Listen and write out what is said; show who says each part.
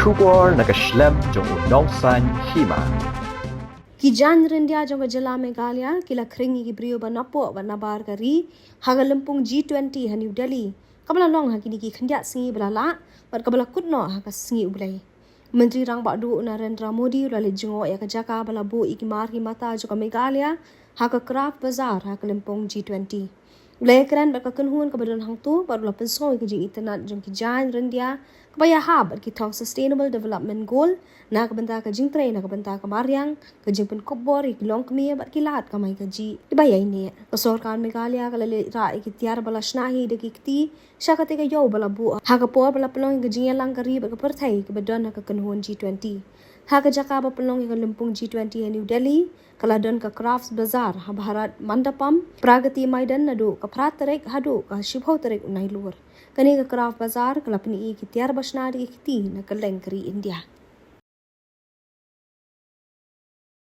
Speaker 1: Shubor nakaslem jong unongsan hima.
Speaker 2: Kijan rendia jong jela Meghalaya kila kringi ki brio banapo banabar kari haga lempung G20 ha New Delhi kabla long ha kini ki khandia singi belala bar kabla kutno ha ka singi ublai Menteri Rang Badu Narendra Modi lale jingo ya ka jaka bala bu ikimar ki mata jo ka Meghalaya ha ka craft bazaar ha ka lempung G20 Ulai keren ba ka kunhun ka badon hang tu bar la pensoi ki jing internet jong kijan rendia kabaya hab ki thong sustainable development goal na ka benta ka jing train na ka benta ka mariang ka jing pen kobor ki long kmi ba ki lat ka mai ka ji ibaya ini ka sarkar Meghalaya ka lale ra ki tiar bala shnahi de ki ti shakate ka yo bala bu ha ka por bala pelong ka jing lang ka ri ba ka perthai ka badon ka kunhun G20 ha ka jaka ba pelong ka lempung G20 ha New Delhi kala don ka crafts bazaar ha Bharat Mandapam Pragati Maidan nadu ka prat tarek hadu ka shibho tarek unai lur kani ka craft bazaar kala pni ki tiar basna ki ti na ka lengkri India